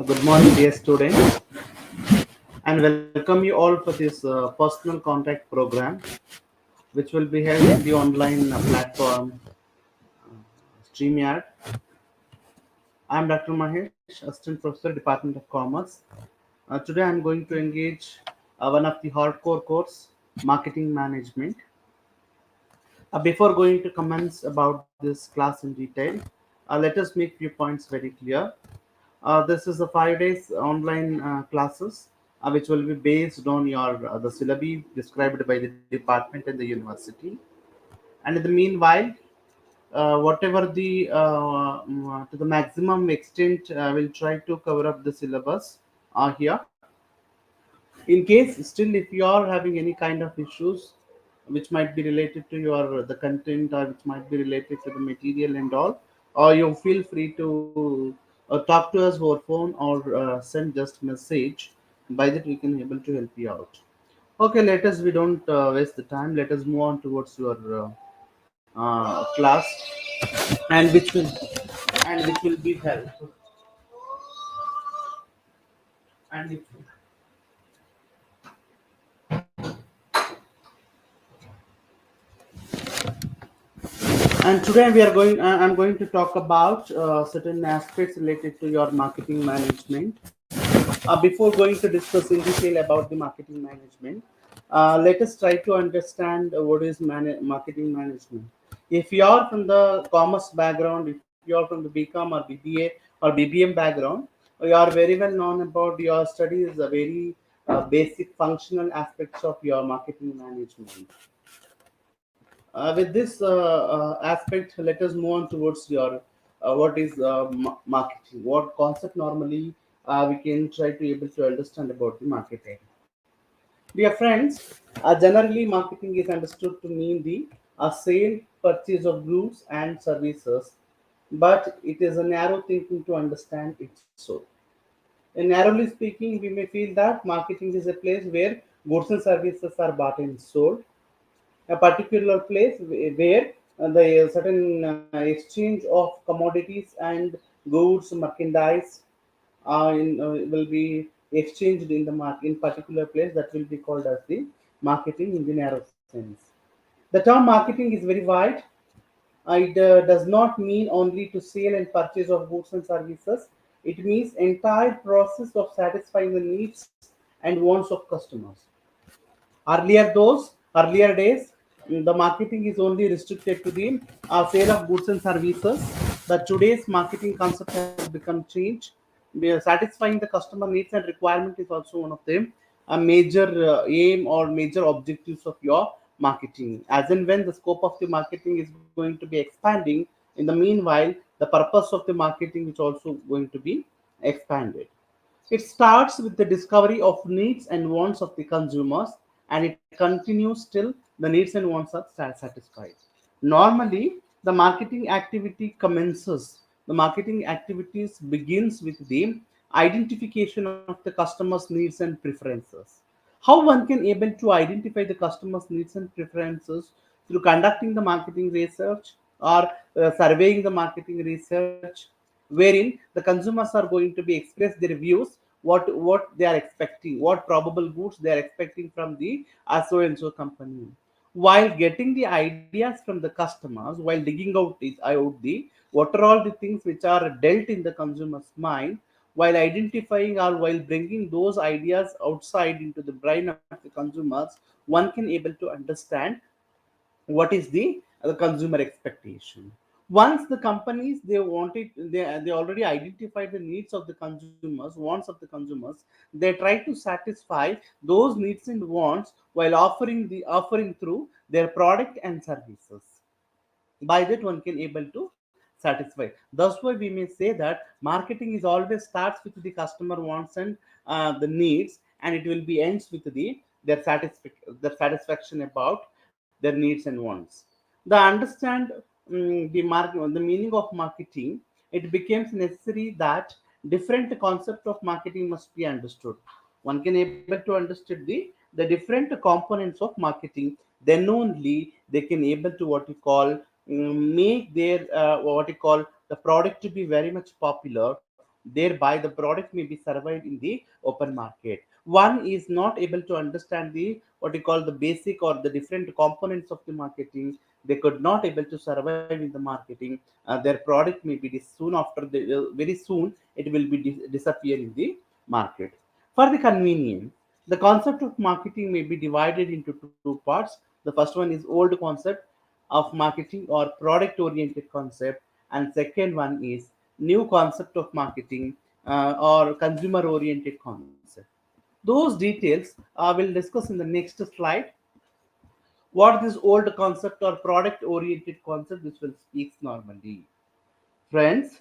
Good morning, dear students, and welcome you all for this personal contact program, which will be held in the online platform StreamYard. I am Dr. Mahesh, Assistant Professor, Department of Commerce. Today, I am going to engage one of the hardcore course, Marketing Management. Before going to comments about this class in detail, let us make few points very clear. This is the 5 days online classes, which will be based on your the syllabi described by the department and the university. And in the meanwhile, whatever the to the maximum extent, we'll try to cover up the syllabus here. In case still if you are having any kind of issues which might be related to your the content or which might be related to the material and all, or you feel free to talk to us over phone or send just message. By that we can able to help you out. Okay, let us, we don't waste the time, let us move on towards your class, and which will be held, and if and today we are going I'm going to talk about certain aspects related to your marketing management. Before going to discuss in detail about the marketing management, let us try to understand what is marketing management. If you are from the commerce background, if you are from the BCom or BBA or BBM background, you are very well known about your studies, the very basic functional aspects of your marketing management. With this aspect, let us move on towards your what is marketing. What concept normally we can try to able to understand about the marketing. Dear friends, generally marketing is understood to mean the sale, purchase of goods and services, but it is a narrow thinking to understand it so. In narrowly speaking, we may feel that marketing is a place where goods and services are bought and sold, a particular place where the certain exchange of commodities and goods merchandise will be exchanged in the market in particular place, that will be called as the marketing in the narrow sense. The term marketing is very wide. It does not mean only to sale and purchase of goods and services. It means entire process of satisfying the needs and wants of customers. Earlier days, the marketing is only restricted to the sale of goods and services. The today's marketing concept has become changed. Satisfying the customer needs and requirement is also one of them a major aim or major objectives of your marketing. As and when the scope of the marketing is going to be expanding, in the meanwhile, the purpose of the marketing is also going to be expanded. It starts with the discovery of needs and wants of the consumers, and it continues till the needs and wants are satisfied. Normally, the marketing activity commences. The marketing activities begins with the identification of the customer's needs and preferences. How one can able to identify the customer's needs and preferences? Through conducting the marketing research or surveying the marketing research, wherein the consumers are going to be express their views, what they are expecting, what probable goods they are expecting from the so and so company. While getting the ideas from the customers, while digging out the what are all the things which are dealt in the consumer's mind, while identifying or while bringing those ideas outside into the brain of the consumers, one can able to understand what is the consumer expectation. Once the companies they wanted, they already identified the needs of the consumers, wants of the consumers, they try to satisfy those needs and wants while offering through their product and services. By that one can able to satisfy. That's why we may say that marketing is always starts with the customer wants and the needs, and it will be ends with their satisfaction about their needs and wants. The understand the meaning of marketing, it becomes necessary that different concept of marketing must be understood. One can able to understand the different components of marketing, then only they can able to what you call make their what you call the product to be very much popular, Thereby, the product may be survived in the open market. One is not able to understand the what you call the basic or the different components of the marketing. They could not able to survive in the marketing. Their product may be soon after the very soon it will be disappear in the market. For the convenience, the concept of marketing may be divided into two parts. The first one is old concept of marketing or product oriented concept, and second one is new concept of marketing or consumer oriented concept. Those details we'll discuss in the next slide. What this old concept or product oriented concept which will speak normally. Friends,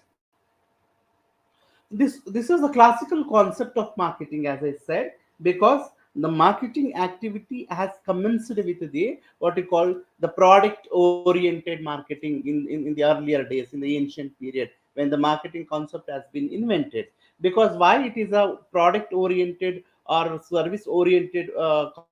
this is the classical concept of marketing, as I said, because the marketing activity has commenced with the what you call the product oriented marketing in the earlier days, in the ancient period, when the marketing concept has been invented. Because why it is a product oriented or service oriented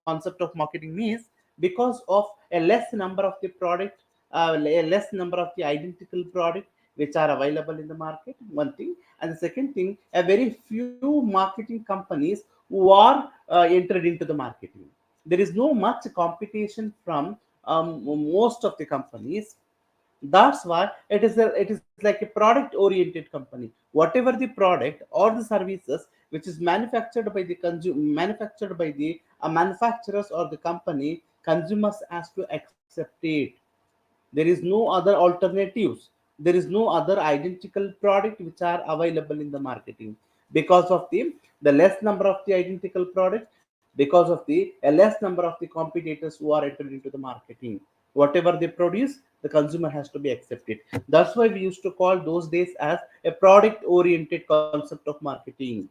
concept of marketing means, because of a less number of the product, a less number of the identical product which are available in the market, one thing. And the second thing, a very few marketing companies who are entered into the marketing. There is no much competition from most of the companies. That's why it is like a product oriented company. Whatever the product or the services which is manufactured by the manufactured by the manufacturers or the company, consumers has to accept it. There is no other alternatives. There is no other identical product which are available in the marketing, because of the less number of the identical product, because of the a less number of the competitors who are entered into the marketing. Whatever they produce, the consumer has to be accepted. That's why we used to call those days as a product oriented concept of marketing.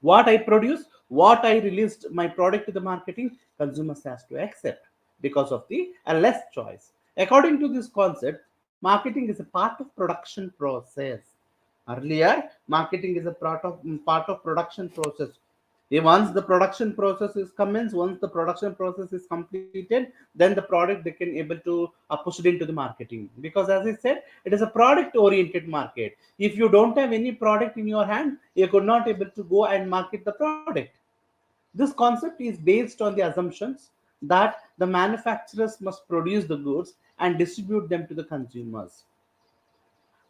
What I produce, what I released my product to the marketing, consumers has to accept, because of the a less choice. According to this concept, marketing is a part of production process. Earlier, marketing is a part of production process. Once the production process is commenced, once the production process is completed, then the product they can able to push it into the marketing. Because as I said, it is a product oriented market. If you don't have any product in your hand, you could not able to go and market the product. This concept is based on the assumptions that the manufacturers must produce the goods and distribute them to the consumers.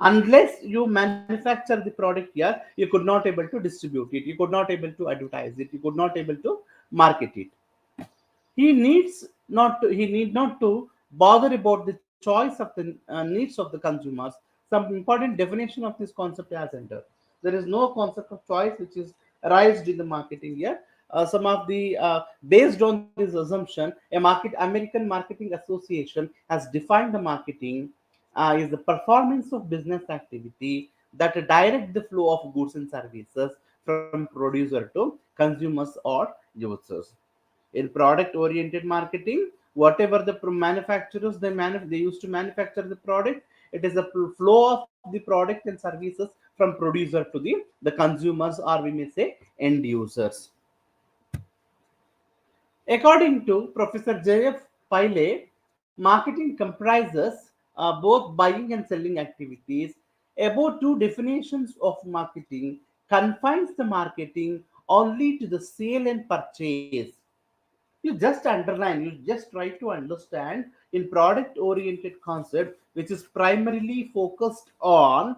Unless you manufacture the product here, you could not able to distribute it, you could not able to advertise it, you could not able to market it. He need not to bother about the choice of the needs of the consumers. Some important definition of this concept has entered. There is no concept of choice which is raised in the marketing here. Some of the based on this assumption, American Marketing Association has defined the marketing is the performance of business activity that direct the flow of goods and services from producer to consumers or users. In product oriented marketing, whatever the manufacturers they used to manufacture the product, it is a flow of the product and services from producer to the consumers, or we may say end users. According to Professor J.F. Pillay, marketing comprises both buying and selling activities. About two definitions of marketing confines the marketing only to the sale and purchase. You just underline, you just try to understand in product oriented concept, which is primarily focused on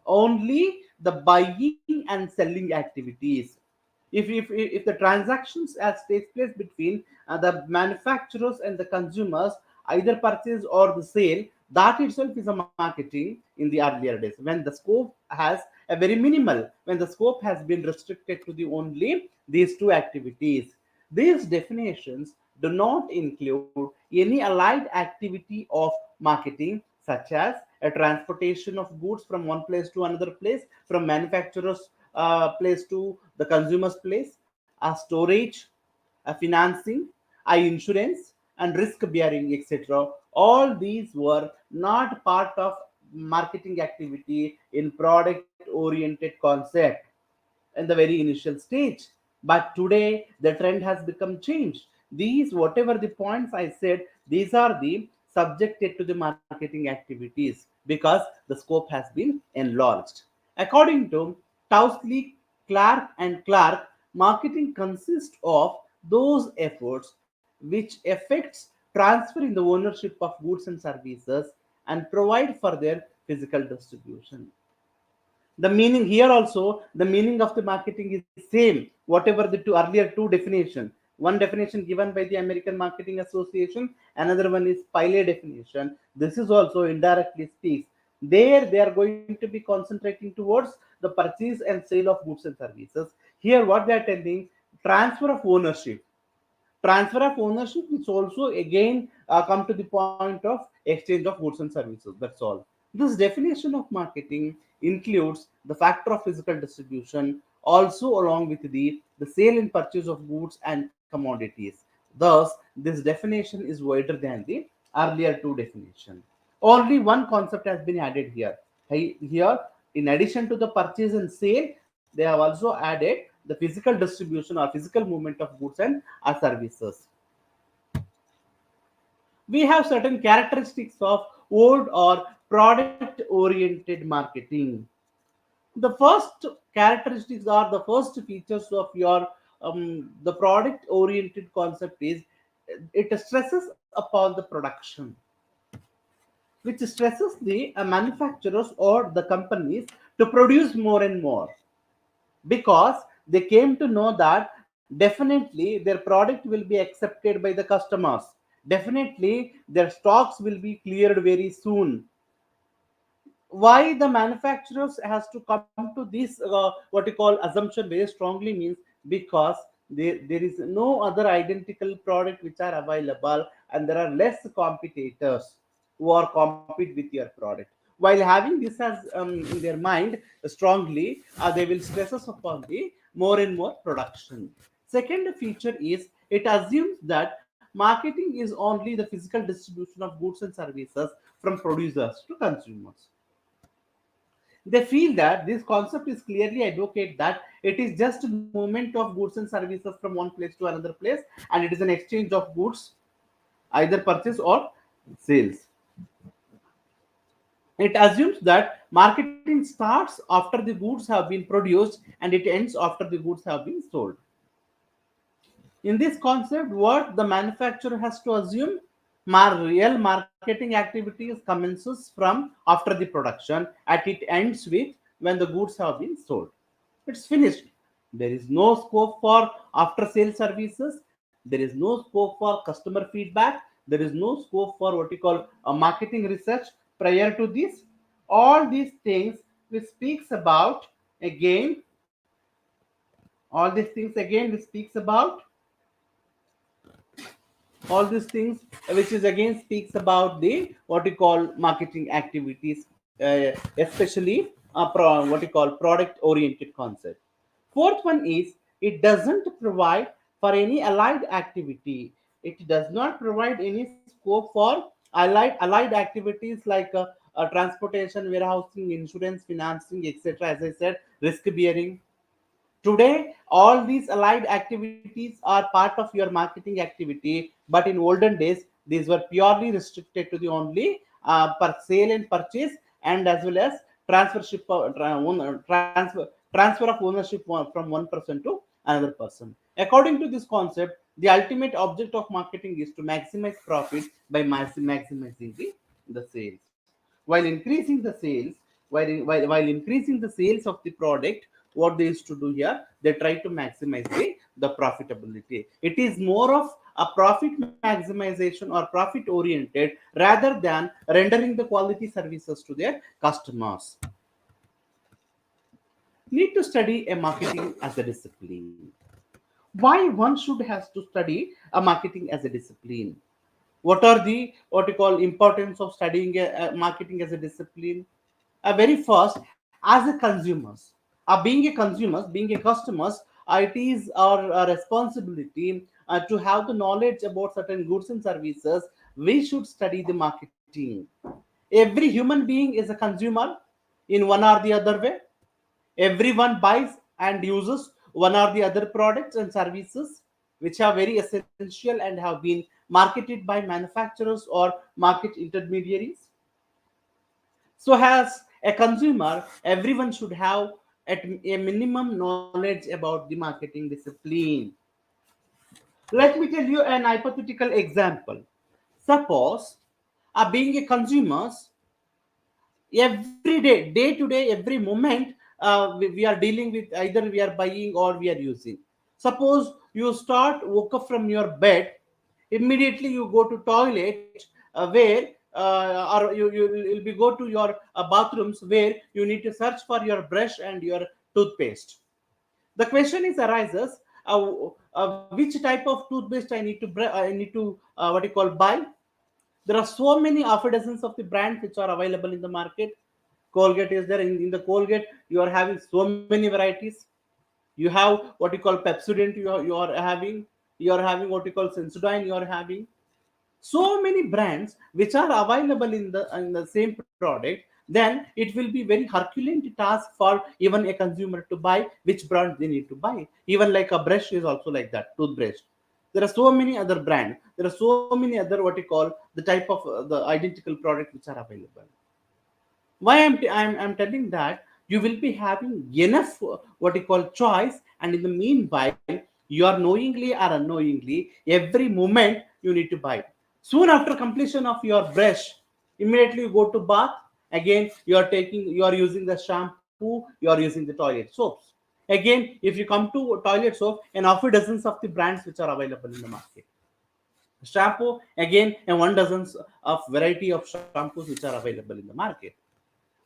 only the buying and selling activities. If the transactions as takes place between the manufacturers and the consumers, either purchase or the sale, that itself is a marketing in the earlier days, when the scope has a very minimal, when the scope has been restricted to the only these two activities. These definitions do not include any allied activity of marketing, such as a transportation of goods from one place to another place, from manufacturer's place to the consumer's place, a storage, a financing, a insurance, and risk bearing, etc. All these were not part of marketing activity in product oriented concept in the very initial stage. But today the trend has become changed. These whatever the points I said, these are the subjected to the marketing activities, because the scope has been enlarged. According to Tousley, Clark, and Clark, marketing consists of those efforts which affects transferring the ownership of goods and services and provide for their physical distribution. The meaning here also, the meaning of the marketing is same whatever the earlier two definition. One definition given by the American Marketing Association, another one is Piley definition. This is also indirectly speaks there they are going to be concentrating towards the purchase and sale of goods and services. Here what they are telling, transfer of ownership, transfer of ownership, which also again come to the point of exchange of goods and services. That's all. This definition of marketing includes the factor of physical distribution, also along with the sale and purchase of goods and commodities. Thus, this definition is wider than the earlier two definition. Only one concept has been added here. Here, in addition to the purchase and sale, they have also added the physical distribution or physical movement of goods and services. We have certain characteristics of old or product oriented marketing. The first characteristics are the first features of your the product oriented concept is it stresses upon the production, which stresses the manufacturers or the companies to produce more and more, because they came to know that definitely their product will be accepted by the customers, definitely their stocks will be cleared very soon. Why the manufacturers has to come to this what you call assumption very strongly means because there is no other identical product which are available, and there are less competitors who are compete with your product. While having this as in their mind strongly, they will stress us upon the more and more production. Second feature is it assumes that marketing is only the physical distribution of goods and services from producers to consumers. They feel that this concept is clearly advocate that it is just movement of goods and services from one place to another place, and it is an exchange of goods, either purchase or sales. It assumes that marketing starts after the goods have been produced and it ends after the goods have been sold. In this concept, what the manufacturer has to assume, real marketing activities commences from after the production and it ends with when the goods have been sold. It's finished. There is no scope for after sale services. There is no scope for customer feedback. There is no scope for what you call a marketing research prior to this. All these things which speaks about again, all these things again which speaks about all these things which is again speaks about the what you call marketing activities, especially what you call product oriented concept. Fourth one is it doesn't provide for any allied activity. It does not provide any scope for allied activities like transportation, warehousing, insurance, financing, etc. As I said, risk bearing. Today, all these allied activities are part of your marketing activity, but in olden days, these were purely restricted to the only per sale and purchase, and as well as transfer of ownership from one person to another person. According to this concept, the ultimate object of marketing is to maximize profit by maximizing the sales. While increasing the sales, while increasing the sales of the product, what they used to do here, they try to maximize the profitability. It is more of a profit maximization or profit oriented rather than rendering the quality services to their customers. Need to study a marketing as a discipline. Why one should has to study a marketing as a discipline? What are the what you call importance of studying marketing as a discipline? Very first, as a consumers, being a customers, it is our responsibility to have the knowledge about certain goods and services. We should study the marketing. Every human being is a consumer in one or the other way. Everyone buys and uses one or the other products and services which are very essential and have been marketed by manufacturers or market intermediaries. So, as a consumer, everyone should have at a minimum knowledge about the marketing discipline. Let me tell you an hypothetical example. Suppose, being a consumer, every day to day, every moment, we are dealing with either we are buying or we are using. Suppose you start woke up from your bed, immediately you go to toilet, where or you'll be go to your bathrooms, where you need to search for your brush and your toothpaste. The question is arises, which type of toothpaste I need to what you call buy. There are so many half a dozens of the brands which are available in the market. Colgate is there. In the Colgate, you are having so many varieties. You have what you call Pepsodent. You are having what you call Sensodyne. You are having so many brands which are available in the same product. Then it will be very herculean task for even a consumer to buy which brand they need to buy. Even like a brush is also like that. Toothbrush, there are so many other brands, there are so many other what you call the type of the identical product which are available. Why I'm telling that you will be having enough what you call choice, and in the meanwhile you are knowingly or unknowingly every moment you need to buy. Soon after completion of your brush, immediately you go to bath. Again you are using the shampoo, you are using the toilet soaps. Again, if you come to toilet soap, and half a dozens of the brands which are available in the market. Shampoo, again, and one dozens of variety of shampoos which are available in the market.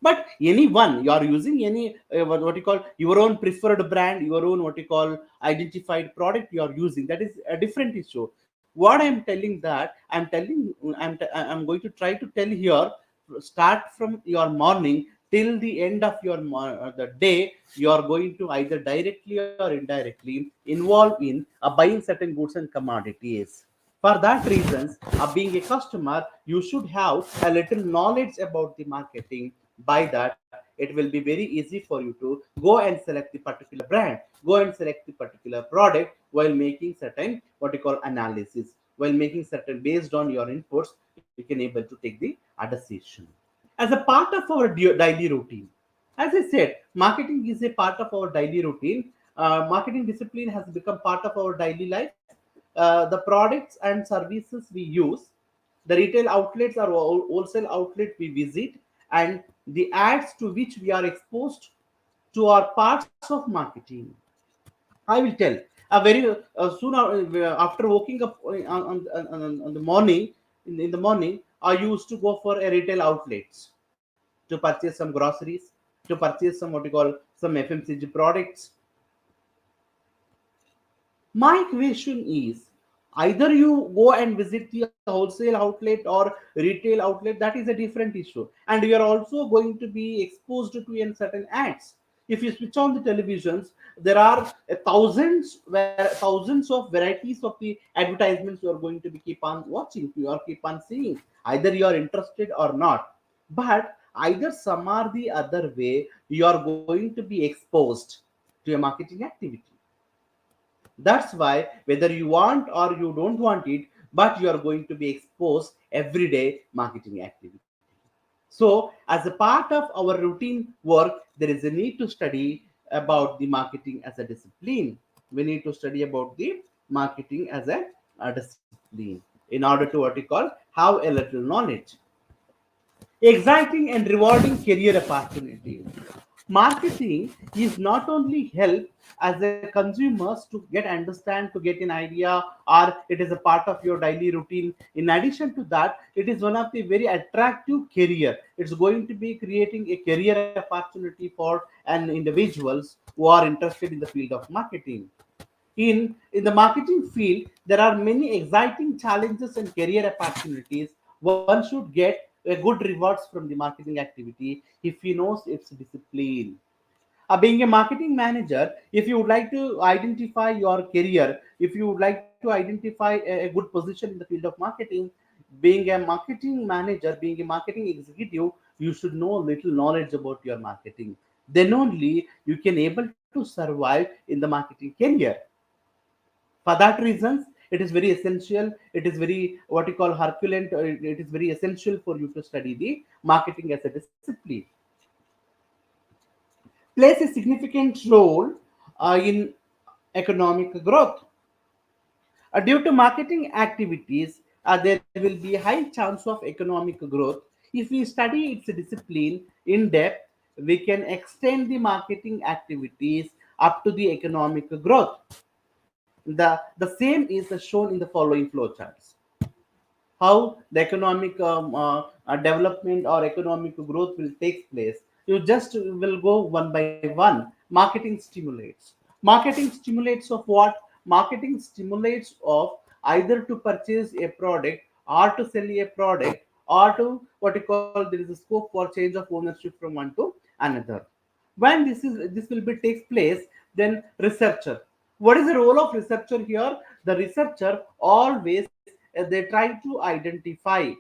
But any one you are using any what you call your own preferred brand, your own what you call identified product you are using, that is a different issue. What I'm telling that I'm going to try to tell here, start from your morning till the end of your the day, you are going to either directly or indirectly involve in buying certain goods and commodities. For that reasons, being a customer, you should have a little knowledge about the marketing. By that, it will be very easy for you to go and select the particular brand, go and select the particular product while making certain what you call analysis, while making certain based on your inputs, you can able to take the decision. As a part of our daily routine, as I said, marketing is a part of our daily routine. Marketing discipline has become part of our daily life. The products and services we use, the retail outlets or wholesale outlet we visit, and the ads to which we are exposed to are parts of marketing. I will tell. Very soon after waking up on the morning, in the morning, I used to go for a retail outlets to purchase some groceries, to purchase some what you call some FMCG products. My question is, either you go and visit the wholesale outlet or retail outlet, that is a different issue. And you are also going to be exposed to in certain ads. If you switch on the televisions, there are thousands of varieties of the advertisements you are going to be keep on watching, you are keep on seeing. Either you are interested or not. But either some or the other way, you are going to be exposed to a marketing activity. That's why whether you want or you don't want it, but you are going to be exposed everyday marketing activity. So, as a part of our routine work, there is a need to study about the marketing as a discipline. We need to study about the marketing as a discipline in order to what you call have a little knowledge. Exciting and rewarding career opportunities. Marketing is not only help as a consumers to get understand, to get an idea, or it is a part of your daily routine. In addition to that, it is one of the very attractive career. It's going to be creating a career opportunity for an individuals who are interested in the field of marketing. In the marketing field, there are many exciting challenges and career opportunities. One should get a good rewards from the marketing activity if he knows its discipline. Being a marketing manager, if you would like to identify your career, if you would like to identify a good position in the field of marketing, being a marketing manager, being a marketing executive, you should know little knowledge about your marketing. Then only you can able to survive in the marketing career. For that reasons, it is very essential, it is very what you call herculean, it is very essential for you to study the marketing as a discipline. plays a significant role in economic growth. Due to marketing activities, there will be a high chance of economic growth. If we study its discipline in depth, we can extend the marketing activities up to the economic growth. The same is shown in the following flowcharts. How the economic development or economic growth will take place. You just will go one by one. Marketing stimulates. Marketing stimulates of what? Marketing stimulates of either to purchase a product or to sell a product, or to what you call, there is a scope for change of ownership from one to another. When this will be takes place, then researcher, what is the role of researcher here? The researcher always they try to identify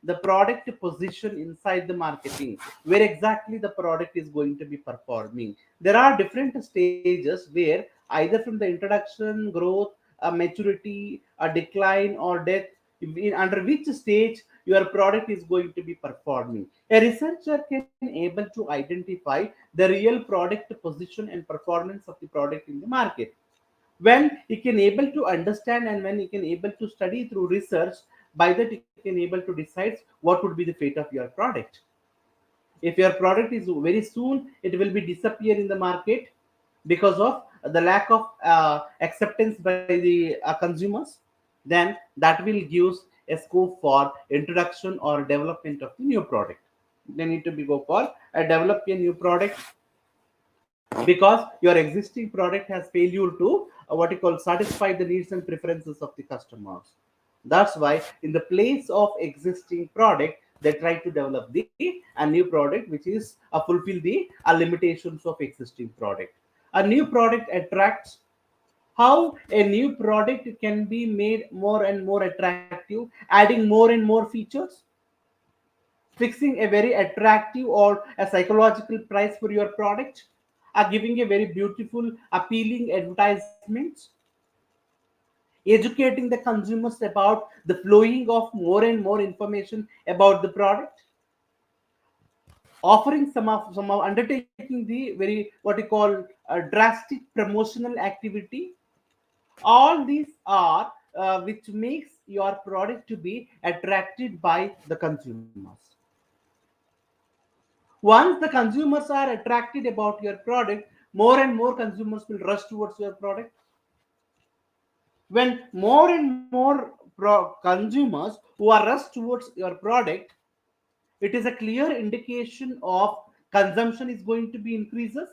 the product position inside the marketing, where exactly the product is going to be performing. There are different stages where either from the introduction, growth, maturity, a decline, or death, under which stage your product is going to be performing. A researcher can able to identify the real product position and performance of the product in the market. When he can able to understand and when he can able to study through research, by that he can able to decide what would be the fate of your product. If your product is very soon it will be disappear in the market because of the lack of acceptance by the consumers, then that will give a scope for introduction or development of the new product. They need to be go for a develop a new product, because your existing product has failure to what you call satisfy the needs and preferences of the customers. That's why in the place of existing product, they try to develop the a new product which is fulfill the limitations of existing product. A new product attracts. How a new product can be made more and more attractive, adding more and more features, fixing a very attractive or a psychological price for your product, are giving a very beautiful appealing advertisements, educating the consumers about the flowing of more and more information about the product, offering some of undertaking the very what you call drastic promotional activity. All these are which makes your product to be attracted by the consumers. Once the consumers are attracted about your product, more and more consumers will rush towards your product. When more and more consumers who are rushed towards your product, it is a clear indication of consumption is going to be increases.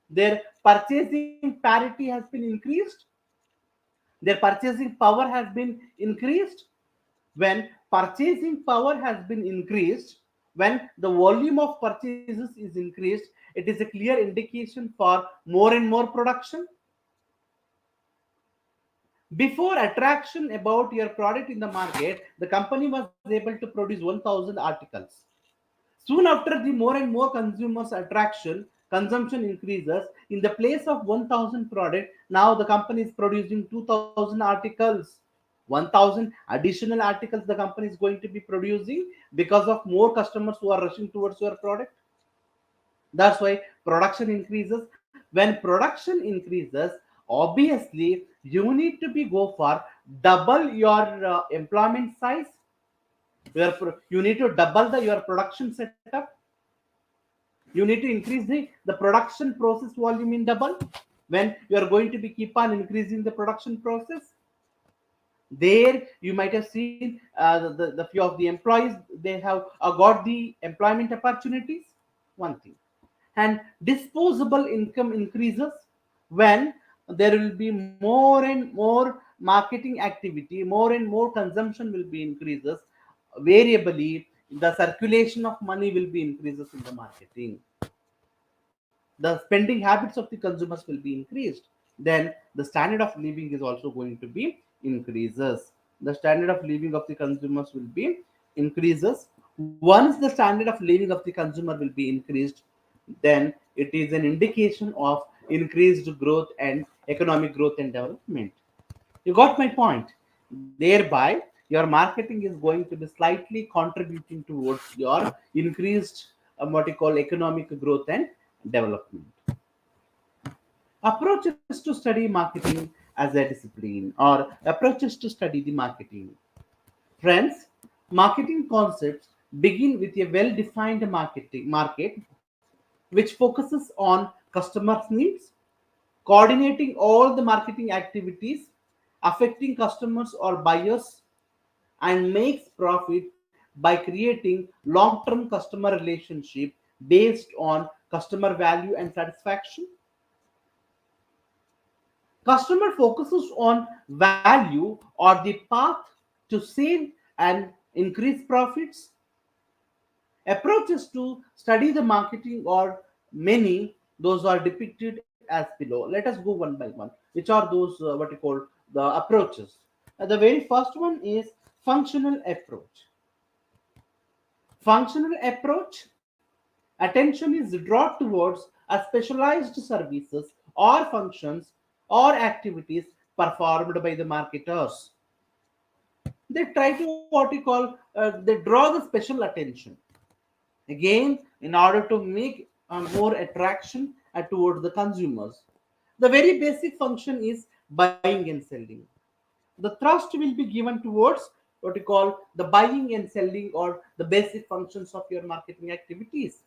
Their purchasing parity has been increased. Their purchasing power has been increased. When purchasing power has been increased, when the volume of purchases is increased, it is a clear indication for more and more production. Before attraction about your product in the market, the company was able to produce 1000 articles. Soon after the more and more consumers attraction, consumption increases. In the place of 1000 product, now the company is producing 2000 articles. 1000 additional articles the company is going to be producing because of more customers who are rushing towards your product. That's why production increases. When production increases, obviously you need to be go for double your employment size. You need to double your production setup. You need to increase the production process volume in double. When you are going to be keep on increasing the production process, there you might have seen the few of the employees, they have got the employment opportunities. One thing. And disposable income increases when there will be more and more marketing activity, more and more consumption will be increases. Variably the circulation of money will be increases in the marketing. The spending habits of the consumers will be increased. Then the standard of living is also going to be increases. The standard of living of the consumers will be increases. Once the standard of living of the consumer will be increased, then it is an indication of increased growth and economic growth and development. You got my point. Thereby your marketing is going to be slightly contributing towards your increased what you call economic growth and development. Approaches to study marketing as a discipline, or approaches to study the marketing. Friends, marketing concepts begin with a well defined market which focuses on customers' needs, coordinating all the marketing activities affecting customers or buyers, and makes profit by creating long-term customer relationship based on customer value and satisfaction. Customer focuses on value or the path to sale and increase profits. Approaches to study the marketing or many, those are depicted as below. Let us go one by one. Which are those what you call the approaches? The very first one is functional approach. Functional approach, attention is drawn towards a specialized services or functions or activities performed by the marketers. They try to what you call they draw the special attention again in order to make more attraction towards the consumers. The very basic function is buying and selling. The thrust will be given towards what you call the buying and selling or the basic functions of your marketing activities.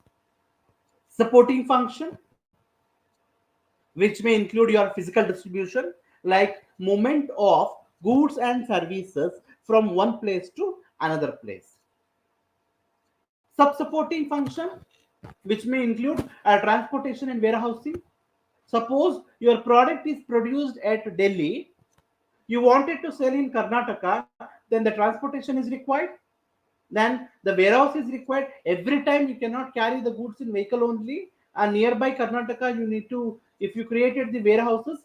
Supporting function, which may include your physical distribution, like movement of goods and services from one place to another place. Sub-supporting function, which may include transportation and warehousing. Suppose your product is produced at Delhi, you wanted to sell in Karnataka, then the transportation is required, then the warehouse is required. Every time you cannot carry the goods in vehicle only, and nearby Karnataka you need to, if you created the warehouses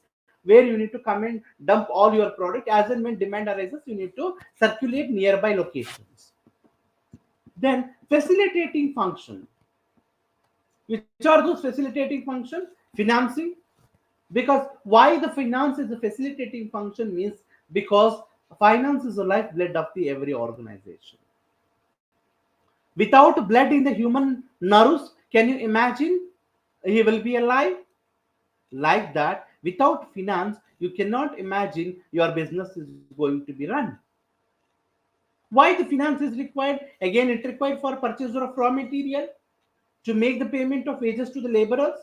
where you need to come and dump all your product, as and when demand arises you need to circulate nearby locations. Then facilitating function, which are those facilitating functions? Financing. Because why the finance is a facilitating function means because finance is the lifeblood of the every organization. Without blood in the human nerves, can you imagine he will be alive? Like that, without finance, you cannot imagine your business is going to be run. Why the finance is required? Again, it required for purchase of raw material, to make the payment of wages to the laborers,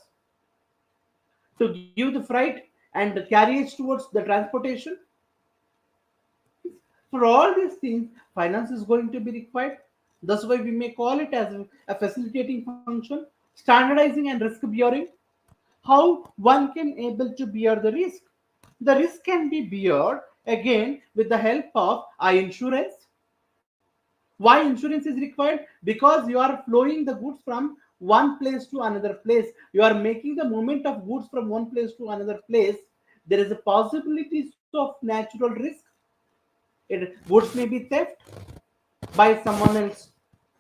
to give the freight and the carriage towards the transportation. For all these things, finance is going to be required. That's why we may call it as a facilitating function. Standardizing and risk bearing. How one can able to bear the risk. The risk can be beared again with the help of insurance. Why insurance is required? Because you are flowing the goods from one place to another place. You are making the movement of goods from one place to another place. There is a possibility of natural risk. Goods may be theft by someone else,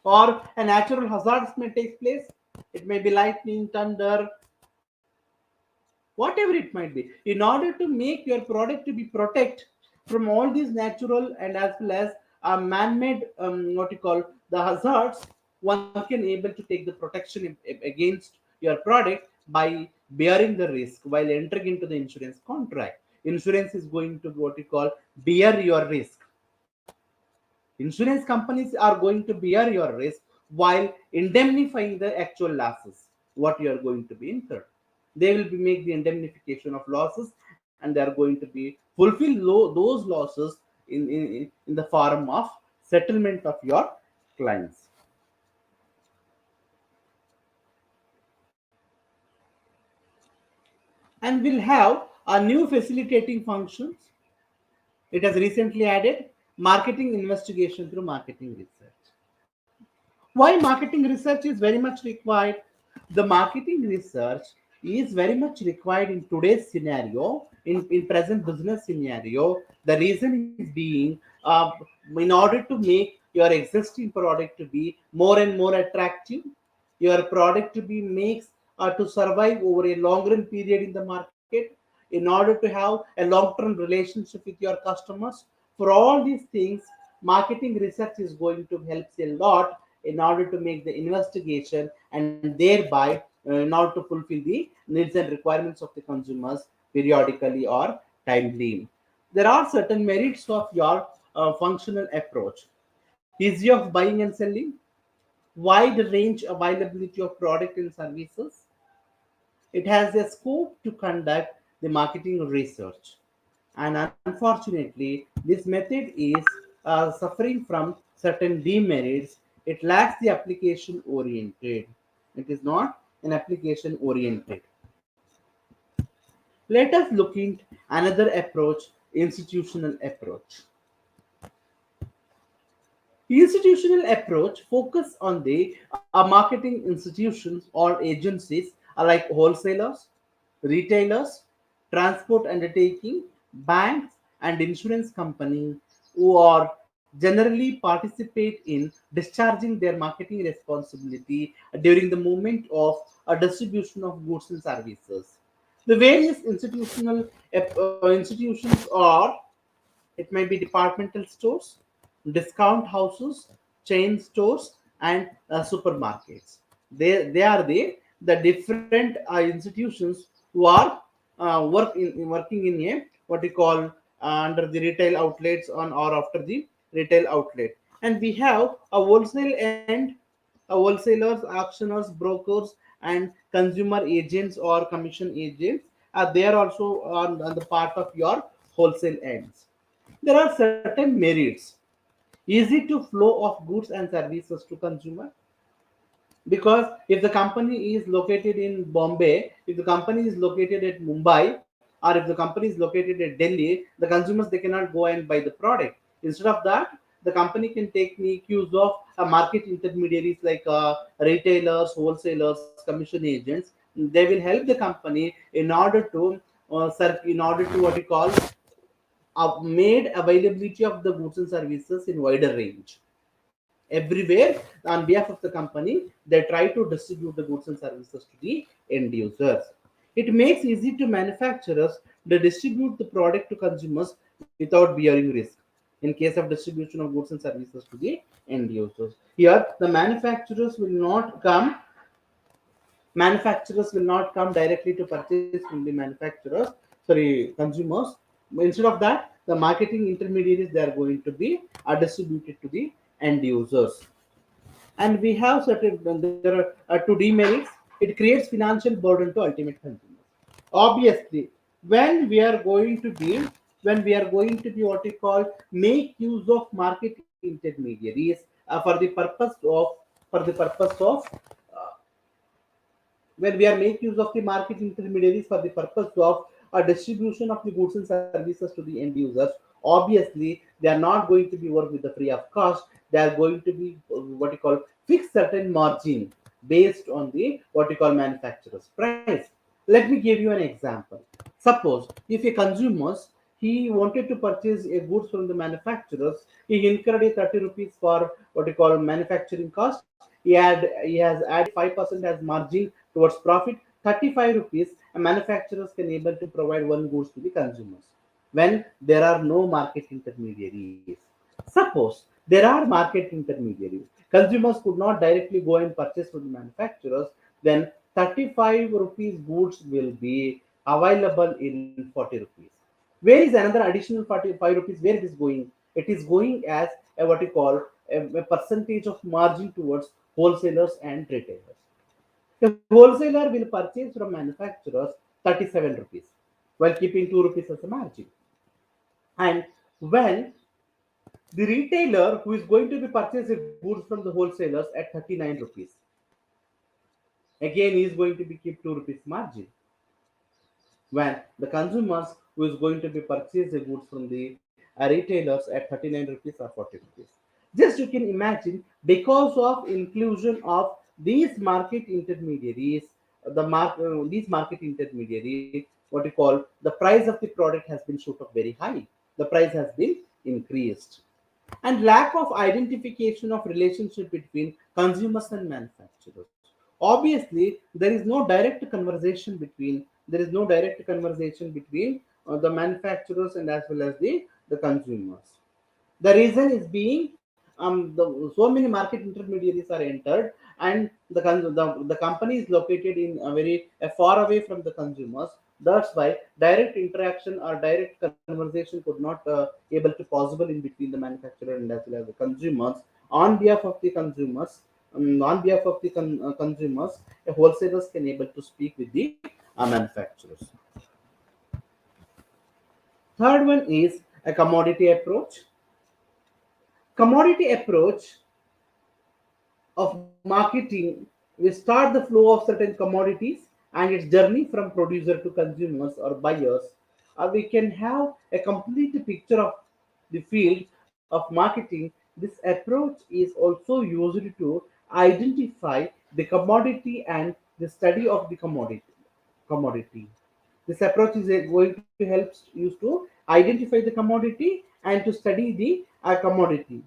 or a natural hazards may take place. It may be lightning, thunder, whatever it might be. In order to make your product to be protect from all these natural and as well as man-made what you call the hazards, one can able to take the protection against your product by bearing the risk while entering into the insurance contract. Insurance is going to what you call bear your risk. Insurance companies are going to bear your risk while indemnifying the actual losses what you are going to be incurred. They will be make the indemnification of losses, and they are going to be fulfill those losses in the form of settlement of your clients. And we'll have a new facilitating functions. It has recently added marketing investigation through marketing research. Why marketing research is very much required? The marketing research is very much required in today's scenario, in present business scenario. The reason is being in order to make your existing product to be more and more attractive, your product to be makes to survive over a long run period in the market, in order to have a long term relationship with your customers. For all these things, marketing research is going to help a lot in order to make the investigation and thereby in order to fulfill the needs and requirements of the consumers periodically or timely. There are certain merits of your functional approach. Easy of buying and selling, wide range availability of product and services. It has a scope to conduct the marketing research. And unfortunately, this method is suffering from certain demerits. It lacks the application oriented. It is not an application oriented. Let us look at another approach, institutional approach. Institutional approach focus on the marketing institutions or agencies like wholesalers, retailers, transport undertaking, banks, and insurance companies who are generally participate in discharging their marketing responsibility during the moment of a distribution of goods and services. The various institutions are, it may be departmental stores, discount houses, chain stores, and supermarkets. They are the different institutions who are working in a what we call under the retail outlets on or after the retail outlet. And we have a wholesale end, wholesalers, auctioneers, brokers, and consumer agents or commission agents. They are also on the part of your wholesale ends. There are certain merits. Easy to flow of goods and services to consumer, because if the company is located in Bombay, if the company is located at Mumbai, or if the company is located at Delhi, the consumers they cannot go and buy the product. Instead of that, the company can make use of market intermediaries like retailers, wholesalers, commission agents. They will help the company in order to in order to what we call made availability of the goods and services in wider range. Everywhere on behalf of the company, they try to distribute the goods and services to the end users. It makes easy to manufacturers to distribute the product to consumers without bearing risk in case of distribution of goods and services to the end users. Here, the manufacturers will not come directly to purchase from the manufacturers, sorry, consumers. Instead of that, the marketing intermediaries they are going to be distributed to the end users. And we have certain there are two demerits. It creates financial burden to ultimate consumers. Obviously, when we are going to be what we call make use of market intermediaries for the purpose of when we are make use of the market intermediaries for the purpose of a distribution of the goods and services to the end users, obviously they are not going to be work with the free of cost. They are going to be what you call fixed certain margin based on the what you call manufacturer's price. Let me give you an example. Suppose if a consumers he wanted to purchase a goods from the manufacturers, he incurred a 30 rupees for what you call manufacturing cost. He has added 5% as margin towards profit. 35 rupees a manufacturers can able to provide one goods to the consumers when there are no market intermediaries. Suppose there are market intermediaries, consumers could not directly go and purchase from the manufacturers, then 35 rupees goods will be available in 40 rupees. Where is another additional 45 rupees? Where it is going? It is going as a what you call a percentage of margin towards wholesalers and retailers. The wholesaler will purchase from manufacturers 37 rupees while keeping 2 rupees as a margin. And when the retailer who is going to be purchasing goods from the wholesalers at 39 rupees, again he is going to be keep 2 rupees margin. When the consumers who is going to be purchase the goods from the retailers at 39 rupees or 40 rupees. Just you can imagine, because of inclusion of these market intermediaries, these market intermediaries, what you call the price of the product has been shoot up very high. The price has been increased. And lack of identification of relationship between consumers and manufacturers. Obviously, there is no direct conversation between the manufacturers and as well as the consumers. The reason is being so many market intermediaries are entered, and the company is located in a very far away from the consumers. That's why direct interaction or direct conversation could not able to possible in between the manufacturer and as well as the consumers. On behalf of the consumers, on behalf of the consumers, wholesalers can able to speak with the manufacturers. Third one is a commodity approach. Commodity approach of marketing, we start the flow of certain commodities and its journey from producer to consumers or buyers. We can have a complete picture of the field of marketing. This approach is also used to identify the commodity and the study of the commodity. This approach is going to help you to identify the commodity and to study the commodity.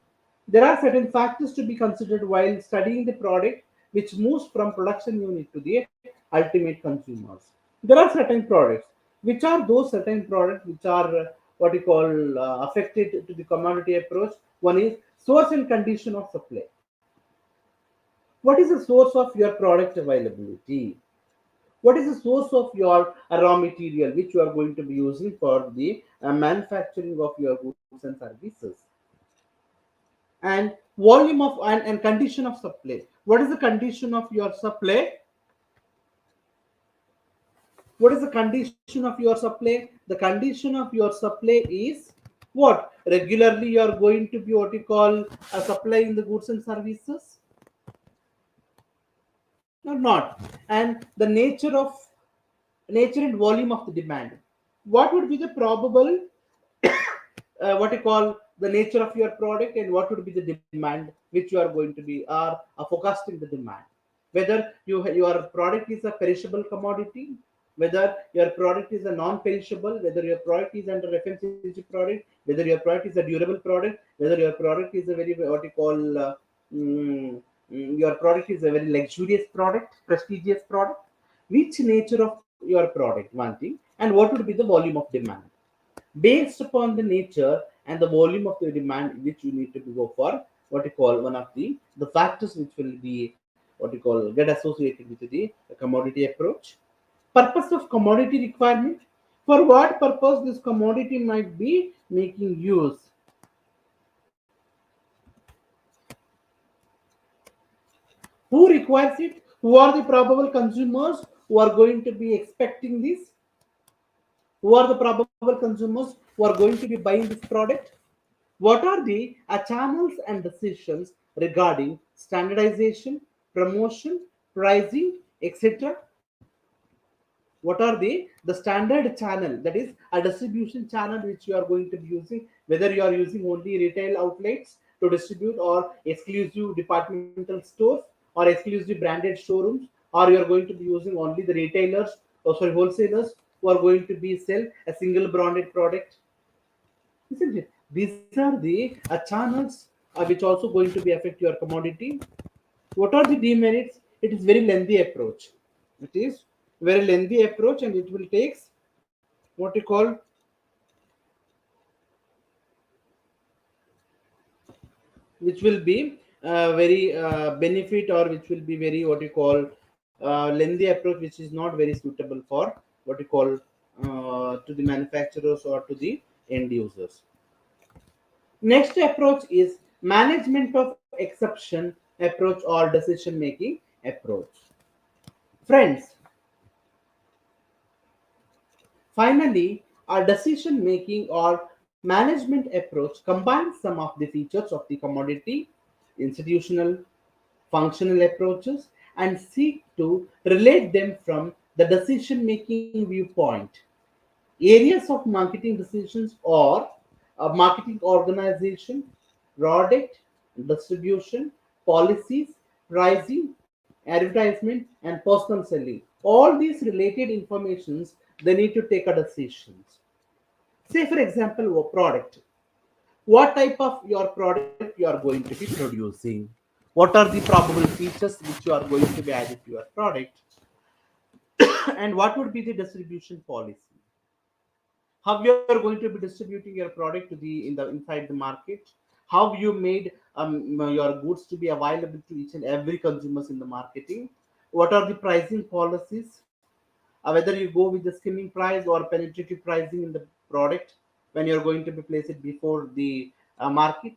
There are certain factors to be considered while studying the product which moves from production unit to the ultimate consumers. There are certain products. Which are those certain products which are what you call affected to the commodity approach? One is source and condition of supply. What is the source of your product availability? What is the source of your raw material which you are going to be using for the manufacturing of your goods and services? And volume of and condition of supply. What is the condition of your supply? What is the condition of your supply? The condition of your supply is what? Regularly you are going to be what you call supplying the goods and services or not? And the nature and volume of the demand. What would be the probable what you call the nature of your product, and what would be the demand which you are going to be are forecasting the demand? Whether your product is a perishable commodity, whether your product is a non-perishable, whether your product is under FMCG product, whether your product is a durable product, whether your product is a very what you call your product is a very luxurious product, prestigious product. Which nature of your product, one thing, and what would be the volume of demand? Based upon the nature and the volume of the demand which you need to go for what you call one of the factors which will be what you call get associated with the commodity approach. Purpose of commodity requirement. For what purpose this commodity might be making use? Who requires it? Who are the probable consumers who are going to be expecting this? Who are the probable consumers who are going to be buying this product? What are the channels and decisions regarding standardization, promotion, pricing, etc.? What are the standard channel, that is a distribution channel which you are going to be using, whether you are using only retail outlets to distribute or exclusive departmental stores or exclusive branded showrooms, or you are going to be using only the retailers or sorry wholesalers who are going to be sell a single branded product, isn't it? These are the channels which also going to be affect your commodity. What are the demerits? It is very lengthy approach. It is very lengthy approach, and it will takes what you call which will be very benefit, or which will be very what you call lengthy approach, which is not very suitable for what you call to the manufacturers or to the end users. Next approach is management of exception approach or decision making approach. Friends, finally, our decision making or management approach combines some of the features of the commodity, institutional, functional approaches, and seek to relate them from the decision making viewpoint. Areas of marketing decisions or marketing organization, product, distribution, policies, pricing, advertisement, and personal selling. All these related informations they need to take a decisions. Say for example, a product. What type of your product you are going to be producing? What are the probable features which you are going to be added to your product? And what would be the distribution policy? How you are going to be distributing your product to the in the inside the market? How you made your goods to be available to each and every consumers in the marketing. What are the pricing policies? Whether you go with the skimming price or penetrative pricing in the product when you're going to be place it before the market.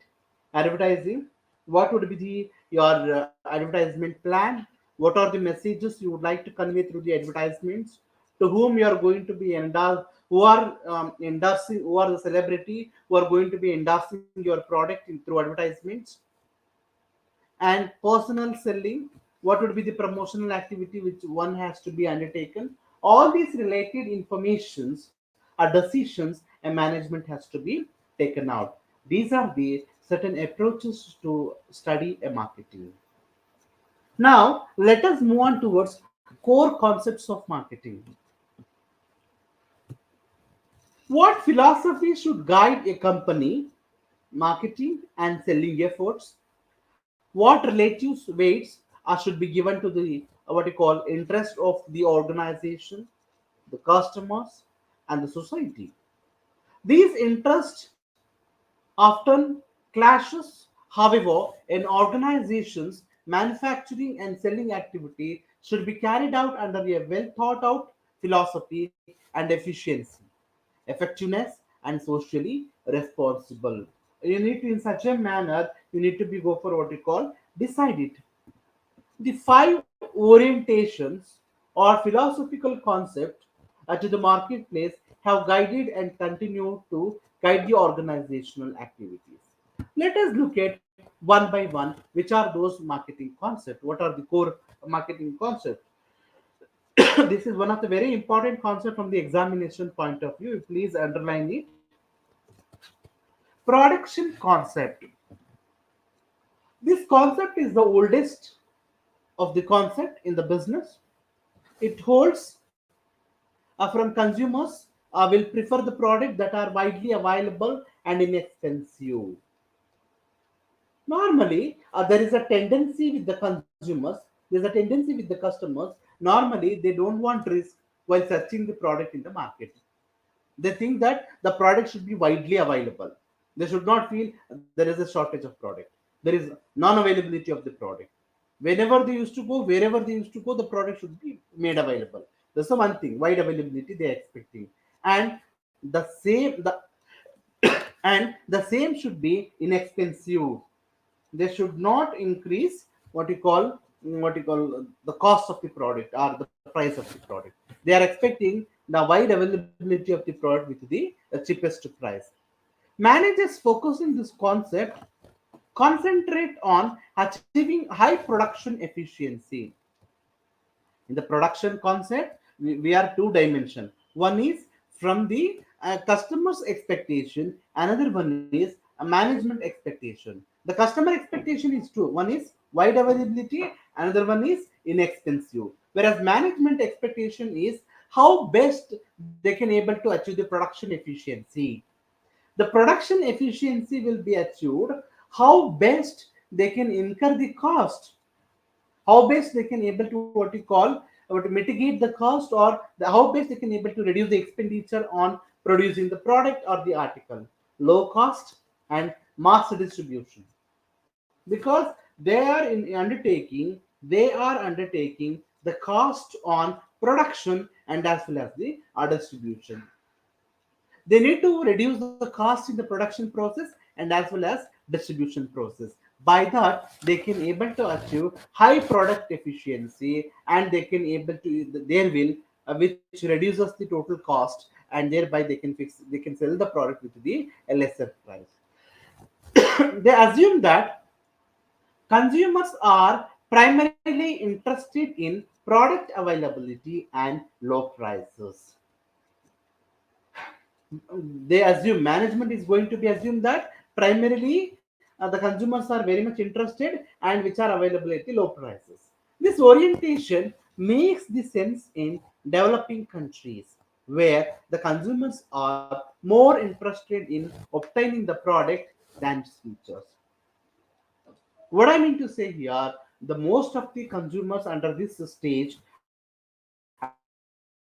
Advertising, what would be the your advertisement plan? What are the messages you would like to convey through the advertisements? To whom you are going to be endorsed? Who are endorsing? Who are the celebrity who are going to be endorsing your product through advertisements? And personal selling, what would be the promotional activity which one has to be undertaken? All these related informations are decisions a management has to be taken out. These are the certain approaches to study a marketing. Now let us move on towards core concepts of marketing. What philosophy should guide a company marketing and selling efforts? What relative weights should be given to the what you call interest of the organization, the customers, and the society? These interests often clashes. However, in organizations, manufacturing and selling activity should be carried out under a well thought out philosophy and efficiency, effectiveness, and socially responsible. You need to, in such a manner, you need to be go for what you call decide it. The five orientations or philosophical concepts to the marketplace have guided and continue to guide the organizational activities. Let us look at one by one which are those marketing concepts. What are the core marketing concepts? This is one of the very important concepts from the examination point of view. Please underline it. Production concept. This concept is the oldest of the concept in the business. It holds from consumers will prefer the product that are widely available and inexpensive. Normally, there is a tendency with the consumers, there's a tendency with the customers. Normally, they don't want risk while searching the product in the market. They think that the product should be widely available. They should not feel there is a shortage of product. There is non-availability of the product. Whenever they used to go, wherever they used to go, the product should be made available. That's the one thing, wide availability they are expecting. And the same the and the same should be inexpensive. They should not increase what you call the cost of the product or the price of the product. They are expecting the wide availability of the product with the cheapest price. Managers focusing this concept concentrate on achieving high production efficiency. In the production concept, we are two dimension. One is from the customer's expectation, another one is a management expectation. The customer expectation is two. One is wide availability, another one is inexpensive. Whereas management expectation is how best they can able to achieve the production efficiency. The production efficiency will be achieved how best they can incur the cost, how best they can able to what you call to mitigate the cost, or how best they can able to reduce the expenditure on producing the product or the article. Low cost and mass distribution, because they are undertaking the cost on production and as well as the distribution. They need to reduce the cost in the production process and as well as distribution process. By that they can able to achieve high product efficiency, and they can able to their will which reduces the total cost, and thereby they can sell the product with the lesser price. They assume that consumers are primarily interested in product availability and low prices. They assume management is going to be assumed that primarily the consumers are very much interested and which are available at the low prices. This orientation makes the sense in developing countries where the consumers are more interested in obtaining the product than its features. What I mean to say here, the most of the consumers under this stage,